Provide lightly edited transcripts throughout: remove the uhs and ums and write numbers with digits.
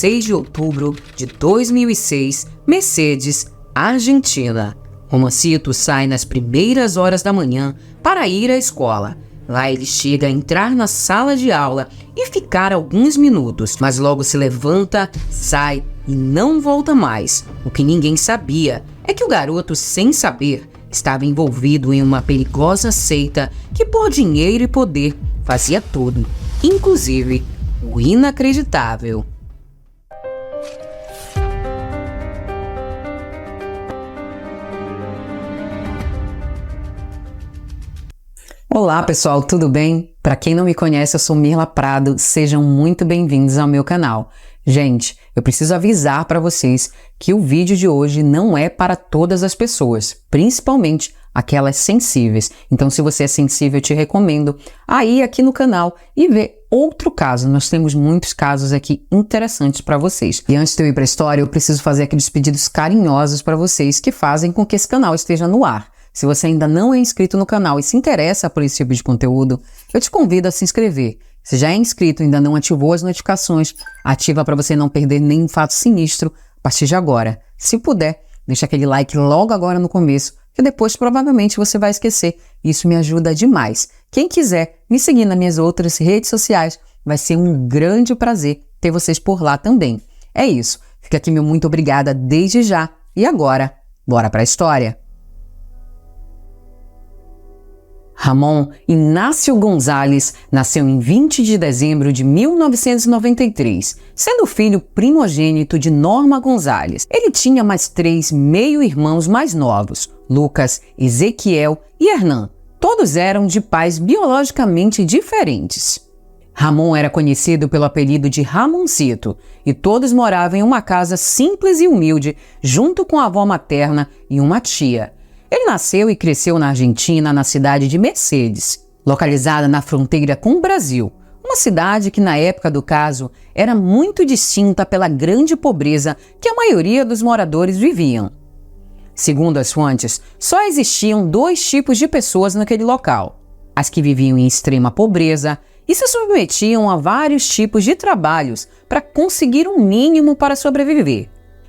6 de outubro de 2006, Mercedes, Argentina. Romancito sai nas primeiras horas da manhã para ir à escola. Lá ele chega a entrar na sala de aula e ficar alguns minutos, mas logo se levanta, sai e não volta mais. O que ninguém sabia é que o garoto, sem saber, estava envolvido em uma perigosa seita que, por dinheiro e poder, fazia tudo, inclusive o inacreditável. Olá pessoal, tudo bem? Para quem não me conhece, eu sou Mirla Prado, sejam muito bem-vindos ao meu canal. Gente, eu preciso avisar para vocês que o vídeo de hoje não é para todas as pessoas, principalmente aquelas sensíveis. Então, se você é sensível, eu te recomendo a ir aqui no canal e ver outro caso. Nós temos muitos casos aqui interessantes para vocês. E antes de eu ir para a história, eu preciso fazer aqueles pedidos carinhosos para vocês que fazem com que esse canal esteja no ar. Se você ainda não é inscrito no canal e se interessa por esse tipo de conteúdo, eu te convido a se inscrever. Se já é inscrito e ainda não ativou as notificações, ativa para você não perder nenhum fato sinistro a partir de agora. Se puder, deixa aquele like logo agora no começo, que depois provavelmente você vai esquecer. Isso me ajuda demais. Quem quiser me seguir nas minhas outras redes sociais, vai ser um grande prazer ter vocês por lá também. É isso. Fica aqui meu muito obrigada desde já. E agora, bora para a história. Ramon Inácio Gonzalez nasceu em 20 de dezembro de 1993, sendo filho primogênito de Norma Gonzalez. Ele tinha mais 3 meio-irmãos mais novos, Lucas, Ezequiel e Hernan. Todos eram de pais biologicamente diferentes. Ramon era conhecido pelo apelido de Ramoncito e todos moravam em uma casa simples e humilde, junto com a avó materna e uma tia. Ele nasceu e cresceu na Argentina, na cidade de Mercedes, localizada na fronteira com o Brasil, uma cidade que na época do caso era muito distinta pela grande pobreza que a maioria dos moradores viviam. Segundo as fontes, só existiam 2 tipos de pessoas naquele local: as que viviam em extrema pobreza e se submetiam a vários tipos de trabalhos para conseguir um mínimo para sobreviver,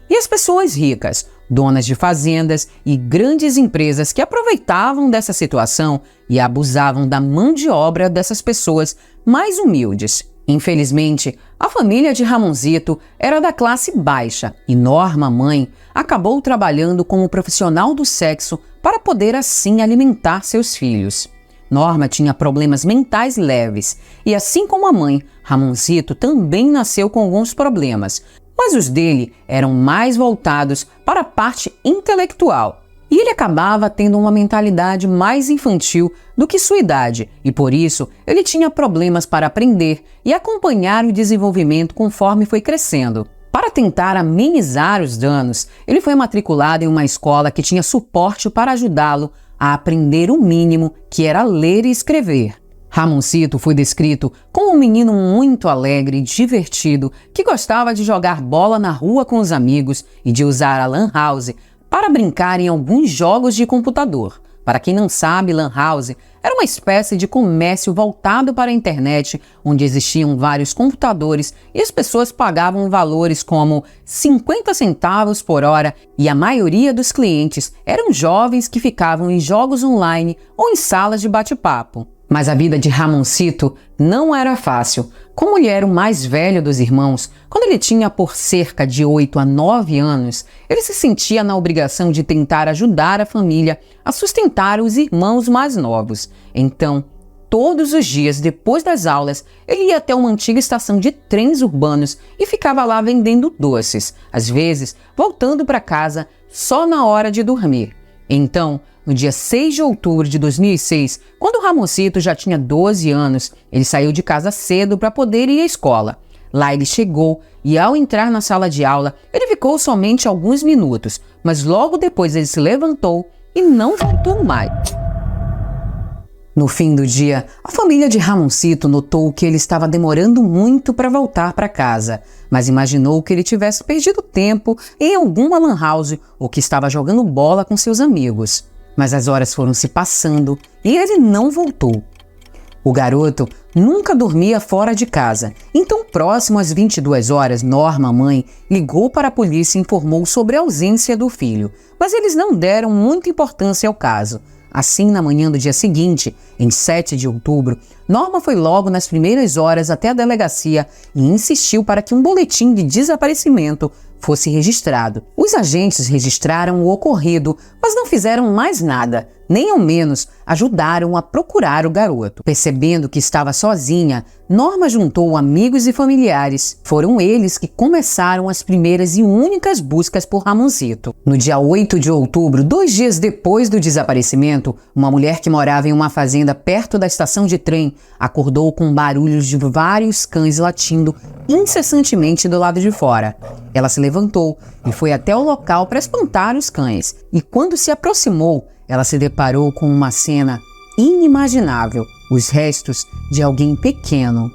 e as pessoas ricas, donas de fazendas e grandes empresas que aproveitavam dessa situação e abusavam da mão de obra dessas pessoas mais humildes. Infelizmente, a família de Ramonzito era da classe baixa e Norma, mãe, acabou trabalhando como profissional do sexo para poder assim alimentar seus filhos. Norma tinha problemas mentais leves e, assim como a mãe, Ramonzito também nasceu com alguns problemas, mas os dele eram mais voltados para a parte intelectual. E ele acabava tendo uma mentalidade mais infantil do que sua idade, e por isso ele tinha problemas para aprender e acompanhar o desenvolvimento conforme foi crescendo. Para tentar amenizar os danos, ele foi matriculado em uma escola que tinha suporte para ajudá-lo a aprender o mínimo, que era ler e escrever. Ramoncito foi descrito como um menino muito alegre e divertido que gostava de jogar bola na rua com os amigos e de usar a Lan House para brincar em alguns jogos de computador. Para quem não sabe, Lan House era uma espécie de comércio voltado para a internet, onde existiam vários computadores e as pessoas pagavam valores como 50 centavos por hora, e a maioria dos clientes eram jovens que ficavam em jogos online ou em salas de bate-papo. Mas a vida de Ramoncito não era fácil. Como ele era o mais velho dos irmãos, quando ele tinha por cerca de 8 a 9 anos, ele se sentia na obrigação de tentar ajudar a família a sustentar os irmãos mais novos. Então, todos os dias, depois das aulas, ele ia até uma antiga estação de trens urbanos e ficava lá vendendo doces, às vezes voltando para casa só na hora de dormir. Então, no dia 6 de outubro de 2006, quando Ramoncito já tinha 12 anos, ele saiu de casa cedo para poder ir à escola. Lá ele chegou e, ao entrar na sala de aula, ele ficou somente alguns minutos, mas logo depois ele se levantou e não voltou mais. No fim do dia, a família de Ramoncito notou que ele estava demorando muito para voltar para casa, mas imaginou que ele tivesse perdido tempo em alguma lan house ou que estava jogando bola com seus amigos. Mas as horas foram se passando e ele não voltou. O garoto nunca dormia fora de casa, então próximo às 22 horas, Norma, mãe, ligou para a polícia e informou sobre a ausência do filho, mas eles não deram muita importância ao caso. Assim, na manhã do dia seguinte, em 7 de outubro, Norma foi logo nas primeiras horas até a delegacia e insistiu para que um boletim de desaparecimento fosse registrado. Os agentes registraram o ocorrido, mas não fizeram mais nada, nem ao menos ajudaram a procurar o garoto. Percebendo que estava sozinha, Norma juntou amigos e familiares. Foram eles que começaram as primeiras e únicas buscas por Ramoncito. No dia 8 de outubro, 2 dias depois do desaparecimento, uma mulher que morava em uma fazenda perto da estação de trem acordou com barulhos de vários cães latindo incessantemente do lado de fora. Ela se levantou e foi até o local para espantar os cães. E quando se aproximou, ela se deparou com uma cena inimaginável, os restos de alguém pequeno.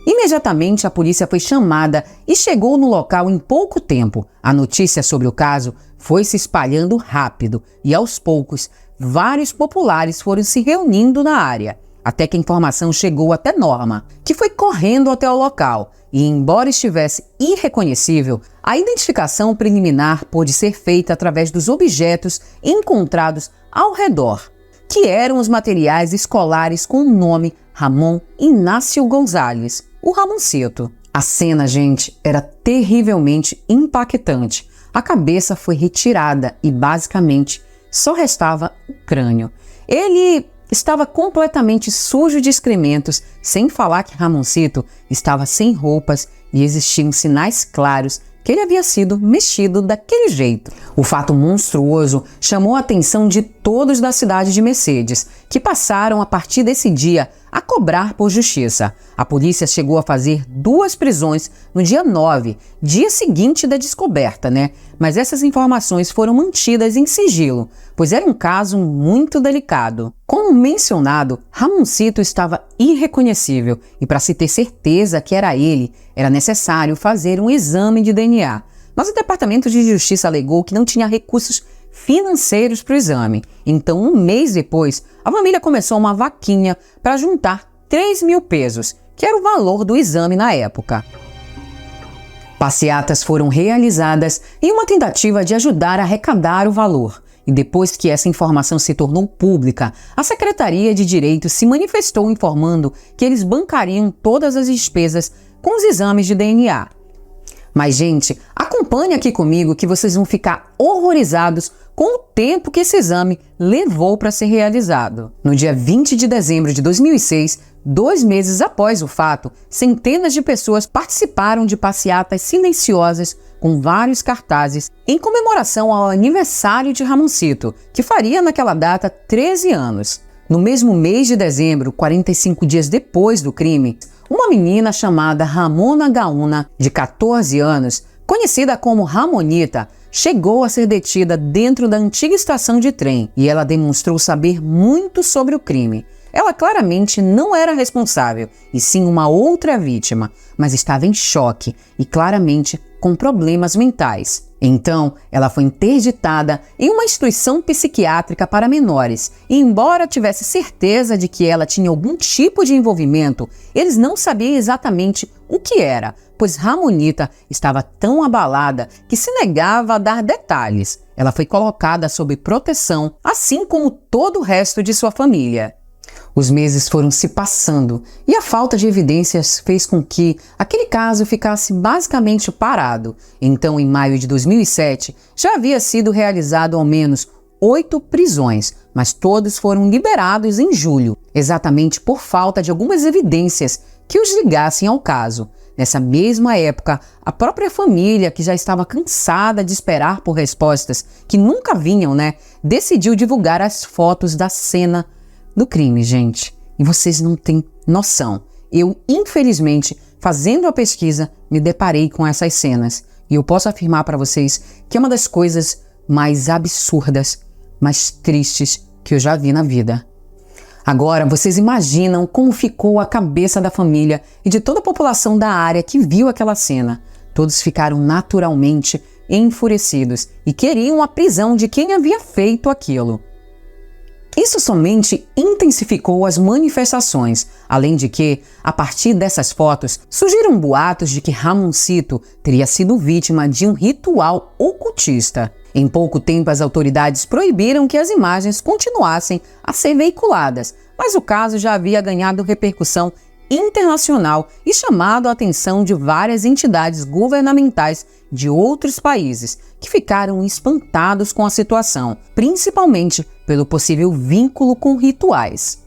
Imediatamente a polícia foi chamada e chegou no local em pouco tempo. A notícia sobre o caso foi se espalhando rápido e aos poucos vários populares foram se reunindo na área, até que a informação chegou até Norma, que foi correndo até o local. E embora estivesse irreconhecível, a identificação preliminar pôde ser feita através dos objetos encontrados ao redor, que eram os materiais escolares com o nome Ramon Inácio Gonzalez, o Ramoncito. A cena, gente, era terrivelmente impactante. A cabeça foi retirada e basicamente só restava o crânio. Ele estava completamente sujo de excrementos, sem falar que Ramoncito estava sem roupas e existiam sinais claros que ele havia sido mexido daquele jeito. O fato monstruoso chamou a atenção de todos da cidade de Mercedes, que passaram a partir desse dia a cobrar por justiça. A polícia chegou a fazer 2 prisões no dia 9, dia seguinte da descoberta, Mas essas informações foram mantidas em sigilo, pois era um caso muito delicado. Como mencionado, Ramoncito estava irreconhecível e para se ter certeza que era ele, era necessário fazer um exame de DNA. Mas o Departamento de Justiça alegou que não tinha recursos financeiros para o exame. Então, um mês depois, a família começou uma vaquinha para juntar 3.000 pesos, que era o valor do exame na época. Passeatas foram realizadas em uma tentativa de ajudar a arrecadar o valor. E depois que essa informação se tornou pública, a Secretaria de Direitos se manifestou informando que eles bancariam todas as despesas com os exames de DNA. Mas, gente, acompanhe aqui comigo que vocês vão ficar horrorizados com o tempo que esse exame levou para ser realizado. No dia 20 de dezembro de 2006, 2 meses após o fato, centenas de pessoas participaram de passeatas silenciosas com vários cartazes em comemoração ao aniversário de Ramoncito, que faria naquela data 13 anos. No mesmo mês de dezembro, 45 dias depois do crime, uma menina chamada Ramona Gaúna, de 14 anos, conhecida como Ramonita, chegou a ser detida dentro da antiga estação de trem e ela demonstrou saber muito sobre o crime. Ela claramente não era responsável, e sim uma outra vítima, mas estava em choque e claramente com problemas mentais. Então, ela foi interditada em uma instituição psiquiátrica para menores e, embora tivesse certeza de que ela tinha algum tipo de envolvimento, eles não sabiam exatamente o que era, pois Ramonita estava tão abalada que se negava a dar detalhes. Ela foi colocada sob proteção, assim como todo o resto de sua família. Os meses foram se passando e a falta de evidências fez com que aquele caso ficasse basicamente parado. Então, em maio de 2007, já havia sido realizado ao menos 8 prisões, mas todos foram liberados em julho, exatamente por falta de algumas evidências que os ligassem ao caso. Nessa mesma época, a própria família, que já estava cansada de esperar por respostas que nunca vinham, decidiu divulgar as fotos da cena do crime, gente. E vocês não têm noção. Eu, infelizmente, fazendo a pesquisa, me deparei com essas cenas. E eu posso afirmar para vocês que é uma das coisas mais absurdas, mais tristes que eu já vi na vida. Agora, vocês imaginam como ficou a cabeça da família e de toda a população da área que viu aquela cena. Todos ficaram naturalmente enfurecidos e queriam a prisão de quem havia feito aquilo. Isso somente intensificou as manifestações, além de que, a partir dessas fotos, surgiram boatos de que Ramoncito teria sido vítima de um ritual ocultista. Em pouco tempo, as autoridades proibiram que as imagens continuassem a ser veiculadas, mas o caso já havia ganhado repercussão internacional e chamado a atenção de várias entidades governamentais de outros países, que ficaram espantados com a situação, principalmente pelo possível vínculo com rituais.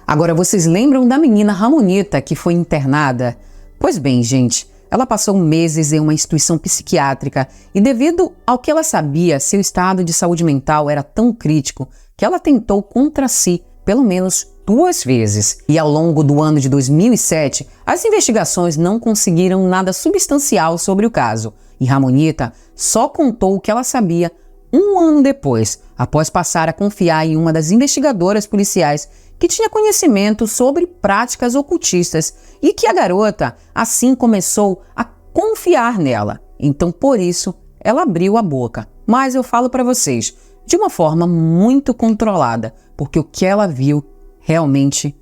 Agora, vocês lembram da menina Ramonita que foi internada? Pois bem, gente, ela passou meses em uma instituição psiquiátrica e, devido ao que ela sabia, seu estado de saúde mental era tão crítico que ela tentou contra si pelo menos 2 vezes. E ao longo do ano de 2007, as investigações não conseguiram nada substancial sobre o caso. E Ramonita só contou o que ela sabia 1 ano depois, após passar a confiar em uma das investigadoras policiais que tinha conhecimento sobre práticas ocultistas e que a garota assim começou a confiar nela. Então, por isso, ela abriu a boca. Mas eu falo para vocês, de uma forma muito controlada, porque o que ela viu realmente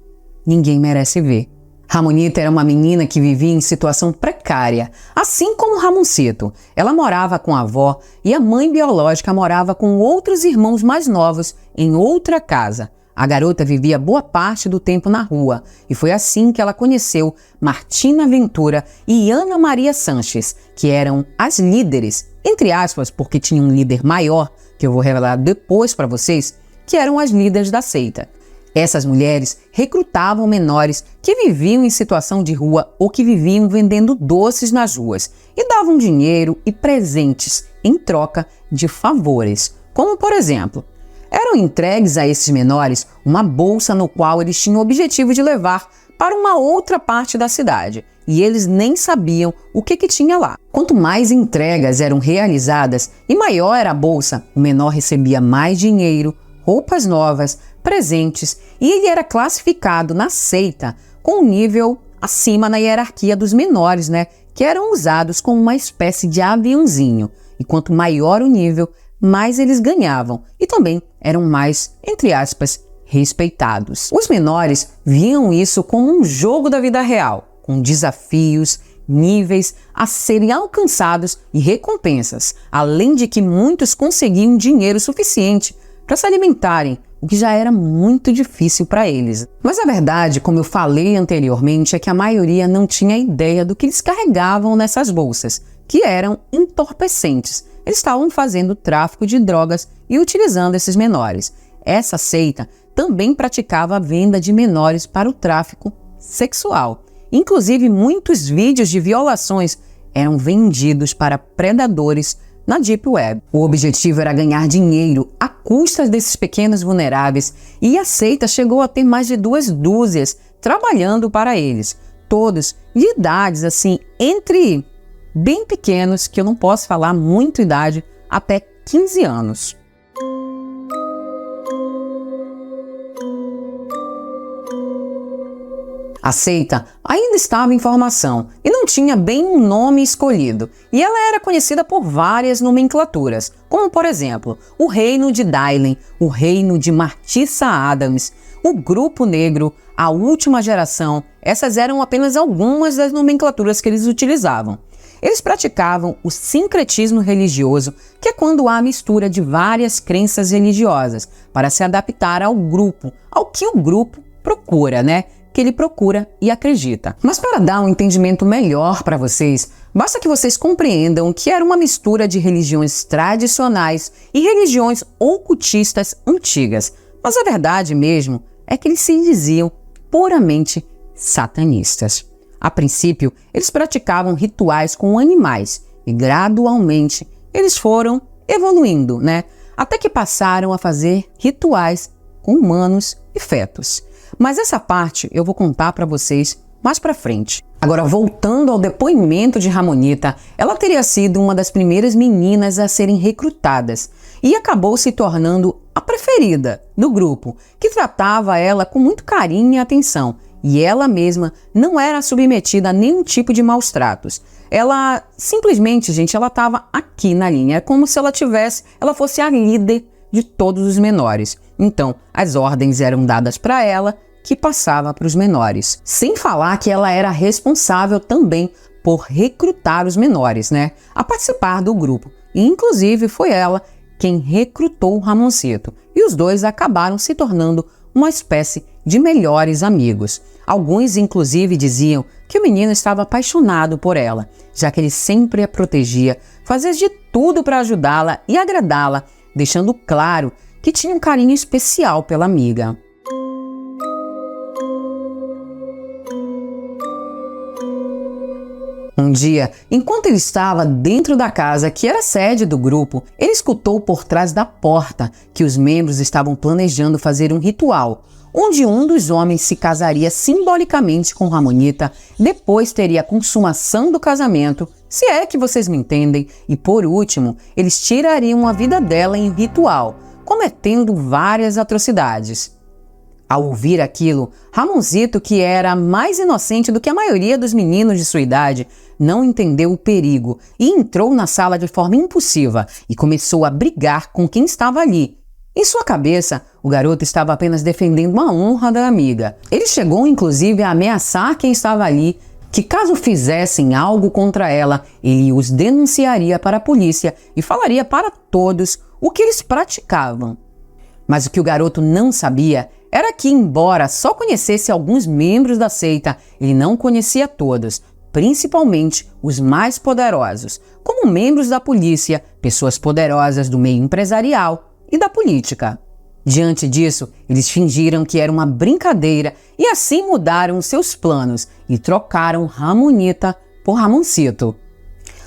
ninguém merece ver. Ramonita era uma menina que vivia em situação precária, assim como Ramoncito. Ela morava com a avó e a mãe biológica morava com outros irmãos mais novos em outra casa. A garota vivia boa parte do tempo na rua e foi assim que ela conheceu Martina Ventura e Ana Maria Sanches, que eram as líderes, entre aspas, porque tinha um líder maior, que eu vou revelar depois para vocês, que eram as líderes da seita. Essas mulheres recrutavam menores que viviam em situação de rua ou que viviam vendendo doces nas ruas e davam dinheiro e presentes em troca de favores, como por exemplo, eram entregues a esses menores uma bolsa no qual eles tinham o objetivo de levar para uma outra parte da cidade e eles nem sabiam o que tinha lá. Quanto mais entregas eram realizadas e maior era a bolsa, o menor recebia mais dinheiro, roupas novas, presentes e ele era classificado na seita com um nível acima na hierarquia dos menores, que eram usados como uma espécie de aviãozinho. E quanto maior o nível, mais eles ganhavam e também eram mais, entre aspas, respeitados. Os menores viam isso como um jogo da vida real, com desafios, níveis a serem alcançados e recompensas, além de que muitos conseguiam dinheiro suficiente para se alimentarem, o que já era muito difícil para eles. Mas a verdade, como eu falei anteriormente, é que a maioria não tinha ideia do que eles carregavam nessas bolsas, que eram entorpecentes. Eles estavam fazendo tráfico de drogas e utilizando esses menores. Essa seita também praticava a venda de menores para o tráfico sexual. Inclusive, muitos vídeos de violações eram vendidos para predadores na Deep Web. O objetivo era ganhar dinheiro a custas desses pequenos vulneráveis e a seita chegou a ter mais de 2 dúzias trabalhando para eles, todos de idades assim, entre bem pequenos, que eu não posso falar muito idade, até 15 anos. A seita ainda estava em formação e não tinha bem um nome escolhido, e ela era conhecida por várias nomenclaturas, como por exemplo, o Reino de Dylan, o Reino de Martissa Adams, o Grupo Negro, a Última Geração. Essas eram apenas algumas das nomenclaturas que eles utilizavam. Eles praticavam o sincretismo religioso, que é quando há mistura de várias crenças religiosas para se adaptar ao grupo, ao que o grupo procura, que ele procura e acredita. Mas para dar um entendimento melhor para vocês, basta que vocês compreendam que era uma mistura de religiões tradicionais e religiões ocultistas antigas. Mas a verdade mesmo é que eles se diziam puramente satanistas. A princípio, eles praticavam rituais com animais e gradualmente eles foram evoluindo, até que passaram a fazer rituais com humanos e fetos. Mas essa parte eu vou contar para vocês mais para frente. Agora, voltando ao depoimento de Ramonita, ela teria sido uma das primeiras meninas a serem recrutadas e acabou se tornando a preferida do grupo, que tratava ela com muito carinho e atenção. E ela mesma não era submetida a nenhum tipo de maus tratos. Ela simplesmente, ela estava aqui na linha. É como se ela fosse a líder de todos os menores. Então, as ordens eram dadas para ela, que passava para os menores. Sem falar que ela era responsável também por recrutar os menores, a participar do grupo. E, inclusive, foi ela quem recrutou o Ramoncito. E os dois acabaram se tornando uma espécie de melhores amigos. Alguns, inclusive, diziam que o menino estava apaixonado por ela, já que ele sempre a protegia, fazia de tudo para ajudá-la e agradá-la, deixando claro que tinha um carinho especial pela amiga. Um dia, enquanto ele estava dentro da casa que era sede do grupo, ele escutou por trás da porta que os membros estavam planejando fazer um ritual, onde um dos homens se casaria simbolicamente com Ramonita, depois teria a consumação do casamento, se é que vocês me entendem, e por último, eles tirariam a vida dela em ritual, cometendo várias atrocidades. Ao ouvir aquilo, Ramonzito, que era mais inocente do que a maioria dos meninos de sua idade, não entendeu o perigo e entrou na sala de forma impulsiva e começou a brigar com quem estava ali. Em sua cabeça, o garoto estava apenas defendendo a honra da amiga. Ele chegou inclusive a ameaçar quem estava ali, que caso fizessem algo contra ela, ele os denunciaria para a polícia e falaria para todos o que eles praticavam. Mas o que o garoto não sabia era que, embora só conhecesse alguns membros da seita, ele não conhecia todos, principalmente os mais poderosos, como membros da polícia, pessoas poderosas do meio empresarial e da política. Diante disso, eles fingiram que era uma brincadeira e assim mudaram seus planos e trocaram Ramonita por Ramoncito.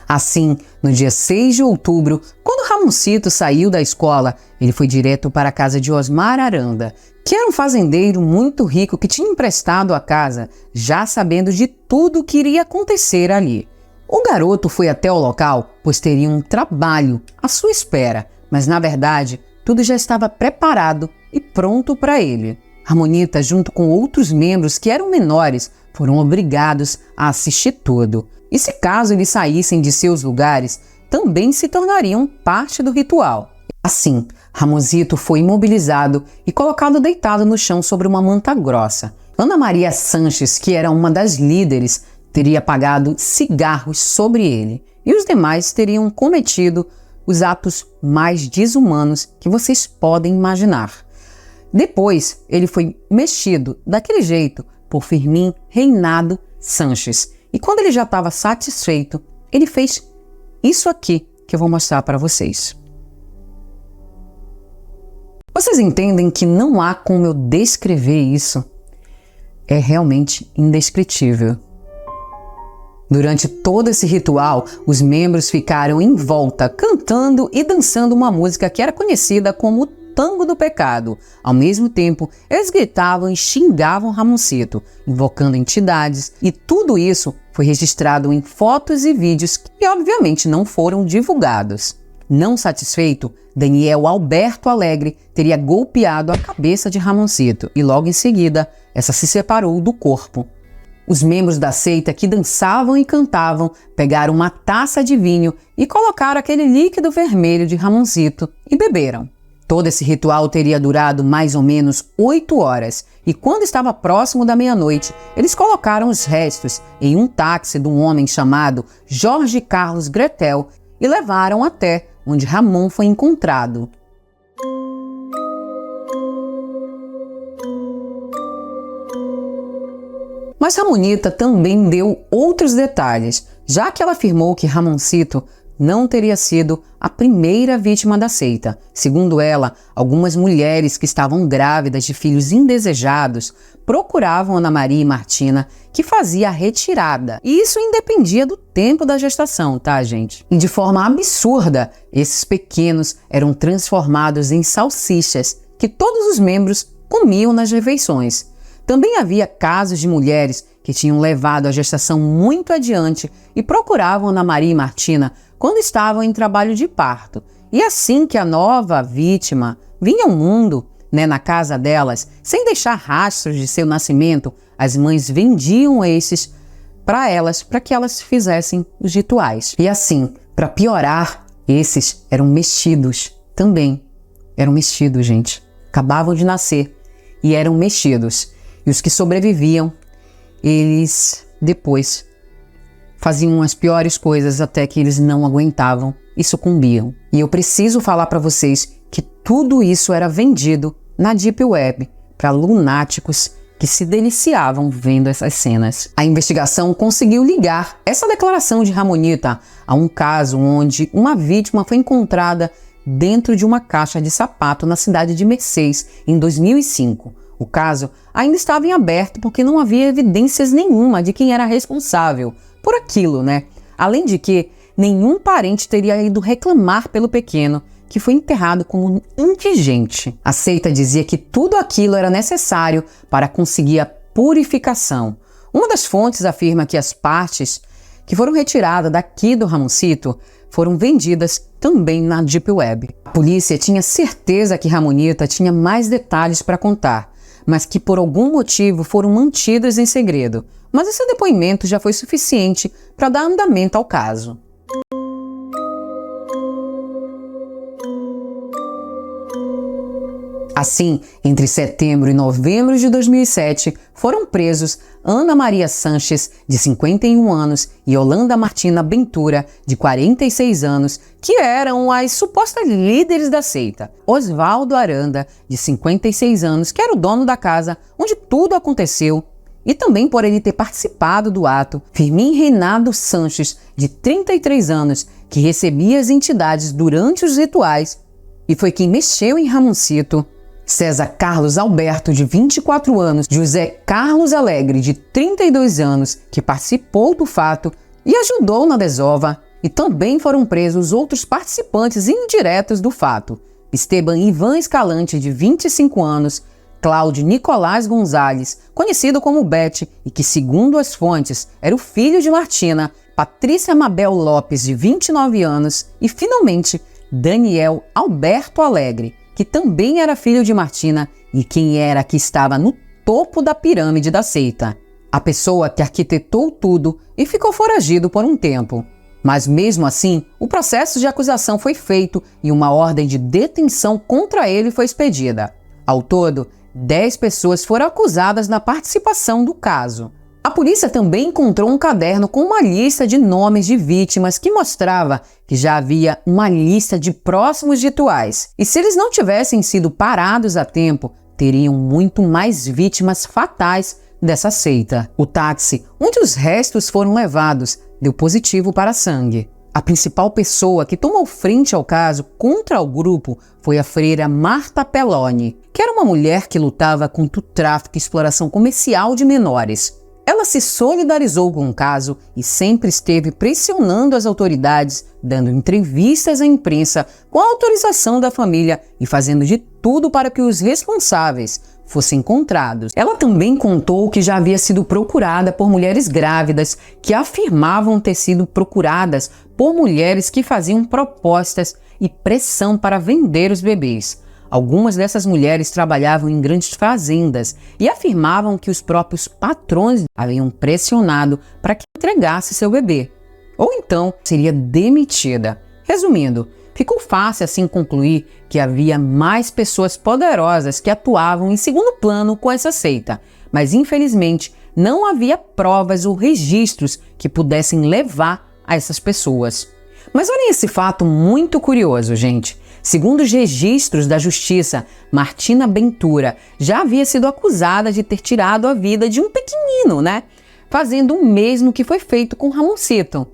Assim, no dia 6 de outubro, quando Ramoncito saiu da escola, ele foi direto para a casa de Osmar Aranda, que era um fazendeiro muito rico que tinha emprestado a casa, já sabendo de tudo o que iria acontecer ali. O garoto foi até o local, pois teria um trabalho à sua espera, mas na verdade, tudo já estava preparado e pronto para ele. Ramonita, junto com outros membros que eram menores, foram obrigados a assistir tudo. E se caso eles saíssem de seus lugares, também se tornariam parte do ritual. Assim, Ramonzito foi imobilizado e colocado deitado no chão sobre uma manta grossa. Ana Maria Sanches, que era uma das líderes, teria apagado cigarros sobre ele. E os demais teriam cometido os atos mais desumanos que vocês podem imaginar. Depois, ele foi mexido daquele jeito por Firmin Reinado Sanches. E quando ele já estava satisfeito, ele fez isso aqui que eu vou mostrar para vocês. Vocês entendem que não há como eu descrever isso? É realmente indescritível. Durante todo esse ritual, os membros ficaram em volta, cantando e dançando uma música que era conhecida como Tango do Pecado. Ao mesmo tempo, eles gritavam e xingavam Ramoncito, invocando entidades, e tudo isso foi registrado em fotos e vídeos que obviamente não foram divulgados. Não satisfeito, Daniel Alberto Alegre teria golpeado a cabeça de Ramoncito e logo em seguida, essa se separou do corpo. Os membros da seita que dançavam e cantavam pegaram uma taça de vinho e colocaram aquele líquido vermelho de Ramoncito e beberam. Todo esse ritual teria durado mais ou menos 8 horas e quando estava próximo da meia-noite, eles colocaram os restos em um táxi de um homem chamado Jorge Carlos Gretel e levaram até onde Ramon foi encontrado. Mas Ramonita também deu outros detalhes, já que ela afirmou que Ramoncito não teria sido a primeira vítima da seita. Segundo ela, algumas mulheres que estavam grávidas de filhos indesejados procuravam Ana Maria e Martina, que fazia a retirada. E isso independia do tempo da gestação, tá, gente? E de forma absurda, esses pequenos eram transformados em salsichas que todos os membros comiam nas refeições. Também havia casos de mulheres que tinham levado a gestação muito adiante e procuravam Ana Maria e Martina quando estavam em trabalho de parto. E assim que a nova vítima vinha ao mundo, na casa delas, sem deixar rastros de seu nascimento, as mães vendiam esses para elas, para que elas fizessem os rituais. E assim, para piorar, esses eram mexidos também. Eram mexidos, gente. acabavam de nascer e eram mexidos. E os que sobreviviam, eles depois faziam as piores coisas até que eles não aguentavam e sucumbiam. E eu preciso falar para vocês que tudo isso era vendido na Deep Web para lunáticos que se deliciavam vendo essas cenas. A investigação conseguiu ligar essa declaração de Ramonita a um caso onde uma vítima foi encontrada dentro de uma caixa de sapato na cidade de Mercedes em 2005. O caso ainda estava em aberto porque não havia evidências nenhuma de quem era responsável por aquilo, né? Além de que nenhum parente teria ido reclamar pelo pequeno, que foi enterrado como um indigente. A seita dizia que tudo aquilo era necessário para conseguir a purificação. Uma das fontes afirma que as partes que foram retiradas daqui do Ramoncito foram vendidas também na Deep Web. A polícia tinha certeza que Ramonita tinha mais detalhes para contar, mas que por algum motivo foram mantidos em segredo. Mas esse depoimento já foi suficiente para dar andamento ao caso. Assim, entre setembro e novembro de 2007, foram presos Ana Maria Sanches, de 51 anos, e Yolanda Martina Ventura, de 46 anos, que eram as supostas líderes da seita. Osvaldo Aranda, de 56 anos, que era o dono da casa onde tudo aconteceu, e também por ele ter participado do ato. Firmin Reinaldo Sanches, de 33 anos, que recebia as entidades durante os rituais, e foi quem mexeu em Ramoncito. César Carlos Alberto, de 24 anos, José Carlos Alegre, de 32 anos, que participou do fato e ajudou na desova, e também foram presos outros participantes indiretos do fato: Esteban Ivan Escalante, de 25 anos, Cláudio Nicolás Gonzalez, conhecido como Bete, e que, segundo as fontes, era o filho de Martina, Patrícia Mabel Lopes, de 29 anos, e, finalmente, Daniel Alberto Alegre, que também era filho de Martina e quem era que estava no topo da pirâmide da seita. A pessoa que arquitetou tudo e ficou foragido por um tempo. Mas mesmo assim, o processo de acusação foi feito e uma ordem de detenção contra ele foi expedida. Ao todo, 10 pessoas foram acusadas na participação do caso. A polícia também encontrou um caderno com uma lista de nomes de vítimas que mostrava que já havia uma lista de próximos rituais. E se eles não tivessem sido parados a tempo, teriam muito mais vítimas fatais dessa seita. O táxi, onde os restos foram levados, deu positivo para sangue. A principal pessoa que tomou frente ao caso contra o grupo foi a freira Marta Pelloni, que era uma mulher que lutava contra o tráfico e exploração comercial de menores. Ela se solidarizou com o caso e sempre esteve pressionando as autoridades, dando entrevistas à imprensa com a autorização da família e fazendo de tudo para que os responsáveis fossem encontrados. Ela também contou que já havia sido procurada por mulheres grávidas que afirmavam ter sido procuradas por mulheres que faziam propostas e pressão para vender os bebês. Algumas dessas mulheres trabalhavam em grandes fazendas e afirmavam que os próprios patrões haviam pressionado para que entregasse seu bebê, ou então seria demitida. Resumindo, ficou fácil assim concluir que havia mais pessoas poderosas que atuavam em segundo plano com essa seita, mas infelizmente não havia provas ou registros que pudessem levar a essas pessoas. Mas olhem esse fato muito curioso, gente. Segundo os registros da justiça, Martina Ventura já havia sido acusada de ter tirado a vida de um pequenino, fazendo o mesmo que foi feito com Ramoncito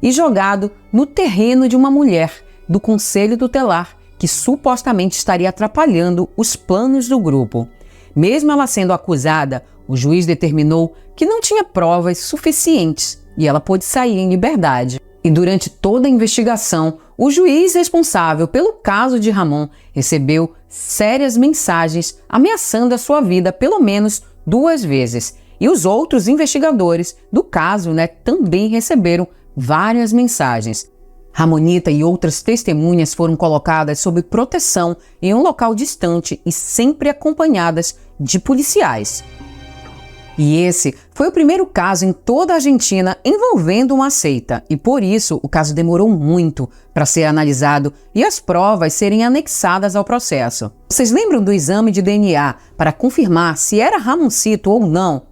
e jogado no terreno de uma mulher do Conselho Tutelar que supostamente estaria atrapalhando os planos do grupo. Mesmo ela sendo acusada, o juiz determinou que não tinha provas suficientes e ela pôde sair em liberdade. E durante toda a investigação, o juiz responsável pelo caso de Ramon recebeu sérias mensagens ameaçando a sua vida pelo menos 2 vezes. E os outros investigadores do caso também receberam várias mensagens. Ramonita e outras testemunhas foram colocadas sob proteção em um local distante e sempre acompanhadas de policiais. E esse foi o primeiro caso em toda a Argentina envolvendo uma seita, e por isso o caso demorou muito para ser analisado e as provas serem anexadas ao processo. Vocês lembram do exame de DNA para confirmar se era Ramoncito ou não?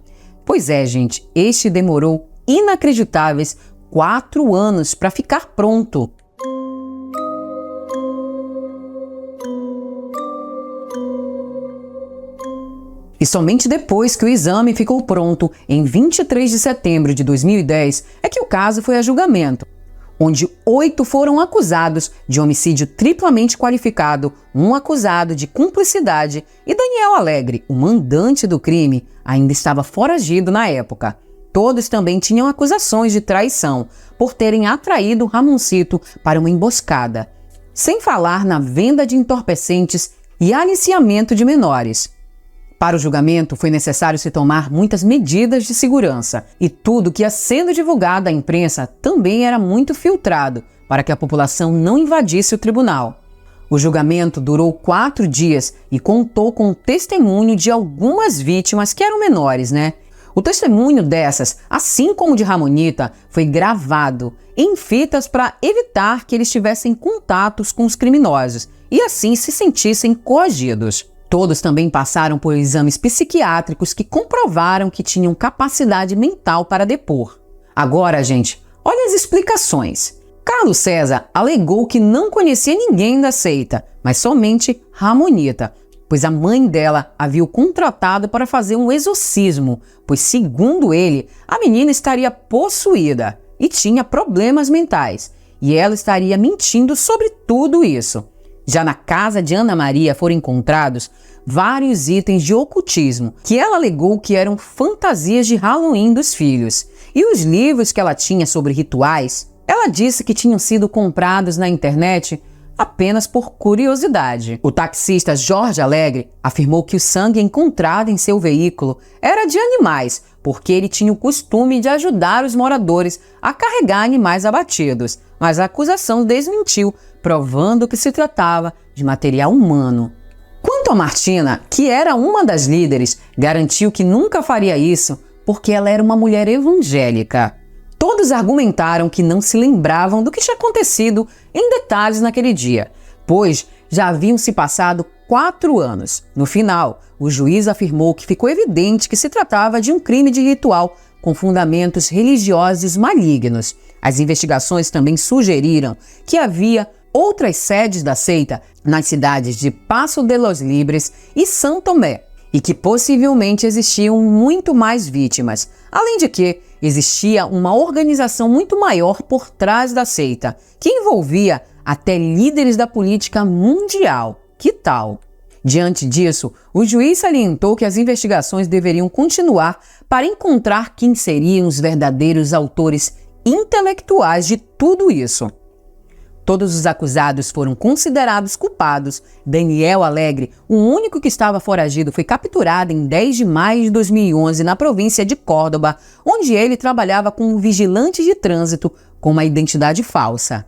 Pois é, gente, este demorou inacreditáveis 4 anos para ficar pronto. E somente depois que o exame ficou pronto, em 23 de setembro de 2010, é que o caso foi a julgamento, onde 8 foram acusados de homicídio triplamente qualificado, um acusado de cumplicidade e Daniel Alegre, o mandante do crime, ainda estava foragido na época. Todos também tinham acusações de traição, por terem atraído Ramoncito para uma emboscada, sem falar na venda de entorpecentes e aliciamento de menores. Para o julgamento, foi necessário se tomar muitas medidas de segurança e tudo que ia sendo divulgado à imprensa também era muito filtrado para que a população não invadisse o tribunal. O julgamento durou 4 dias e contou com o testemunho de algumas vítimas que eram menores, né? O testemunho dessas, assim como o de Ramonita, foi gravado em fitas para evitar que eles tivessem contatos com os criminosos e assim se sentissem coagidos. Todos também passaram por exames psiquiátricos que comprovaram que tinham capacidade mental para depor. Agora, gente, olha as explicações. Carlos César alegou que não conhecia ninguém da seita, mas somente Ramonita, pois a mãe dela havia o contratado para fazer um exorcismo, pois, segundo ele, a menina estaria possuída e tinha problemas mentais, e ela estaria mentindo sobre tudo isso. Já na casa de Ana Maria foram encontrados vários itens de ocultismo, que ela alegou que eram fantasias de Halloween dos filhos. E os livros que ela tinha sobre rituais, ela disse que tinham sido comprados na internet apenas por curiosidade. O taxista Jorge Alegre afirmou que o sangue encontrado em seu veículo era de animais, porque ele tinha o costume de ajudar os moradores a carregar animais abatidos, mas a acusação desmentiu, provando que se tratava de material humano. Quanto a Martina, que era uma das líderes, garantiu que nunca faria isso porque ela era uma mulher evangélica. Todos argumentaram que não se lembravam do que tinha acontecido em detalhes naquele dia, pois já haviam se passado 4 anos. No final, o juiz afirmou que ficou evidente que se tratava de um crime de ritual com fundamentos religiosos malignos. As investigações também sugeriram que havia outras sedes da seita nas cidades de Paso de los Libres e São Tomé, e que possivelmente existiam muito mais vítimas, além de que existia uma organização muito maior por trás da seita, que envolvia até líderes da política mundial. Que tal? Diante disso, o juiz salientou que as investigações deveriam continuar para encontrar quem seriam os verdadeiros autores intelectuais de tudo isso. Todos os acusados foram considerados culpados. Daniel Alegre, o único que estava foragido, foi capturado em 10 de maio de 2011 na província de Córdoba, onde ele trabalhava como vigilante de trânsito com uma identidade falsa.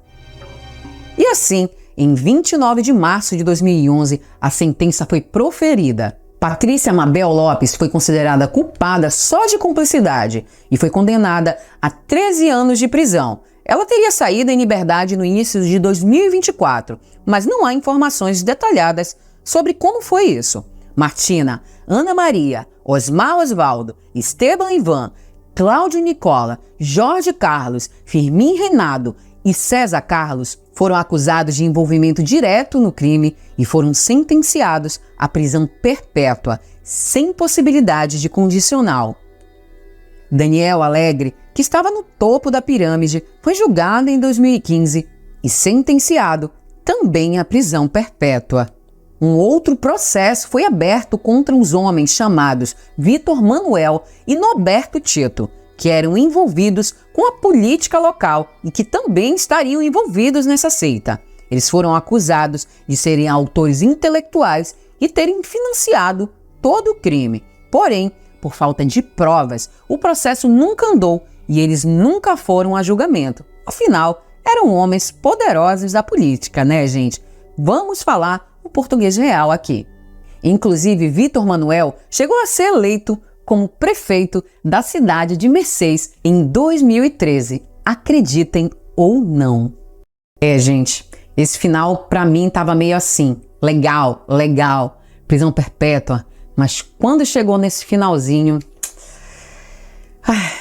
E assim, em 29 de março de 2011, a sentença foi proferida. Patrícia Mabel Lopes foi considerada culpada só de cumplicidade e foi condenada a 13 anos de prisão. Ela teria saído em liberdade no início de 2024, mas não há informações detalhadas sobre como foi isso. Martina, Ana Maria, Osmar Osvaldo, Esteban Ivan, Cláudio Nicola, Jorge Carlos, Firmin Renato e César Carlos foram acusados de envolvimento direto no crime e foram sentenciados à prisão perpétua, sem possibilidade de condicional. Daniel Alegre, que estava no topo da pirâmide, foi julgado em 2015 e sentenciado também à prisão perpétua. Um outro processo foi aberto contra os homens chamados Vitor Manuel e Norberto Tito, que eram envolvidos com a política local e que também estariam envolvidos nessa seita. Eles foram acusados de serem autores intelectuais e terem financiado todo o crime. Porém, por falta de provas, o processo nunca andou e eles nunca foram a julgamento. Afinal, eram homens poderosos da política, né, gente? Vamos falar o português real aqui. Inclusive, Vitor Manuel chegou a ser eleito como prefeito da cidade de Mercedes em 2013. Acreditem ou não. Gente, esse final pra mim tava meio assim, legal, prisão perpétua, mas quando chegou nesse finalzinho,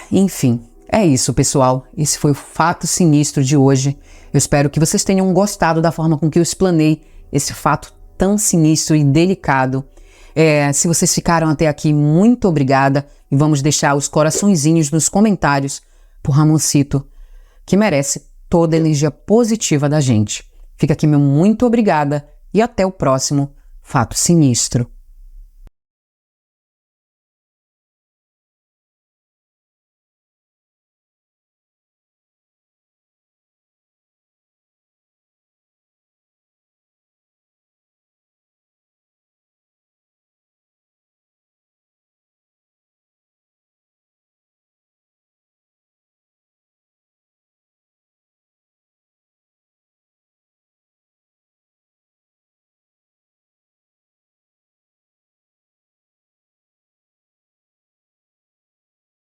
enfim, é isso, pessoal. Esse foi o fato sinistro de hoje. Eu espero que vocês tenham gostado da forma com que eu explanei esse fato tão sinistro e delicado. Se vocês ficaram até aqui, muito obrigada, e vamos deixar os coraçõezinhos nos comentários pro Ramoncito, que merece toda a energia positiva da gente. Fica aqui meu muito obrigada e até o próximo Fato Sinistro.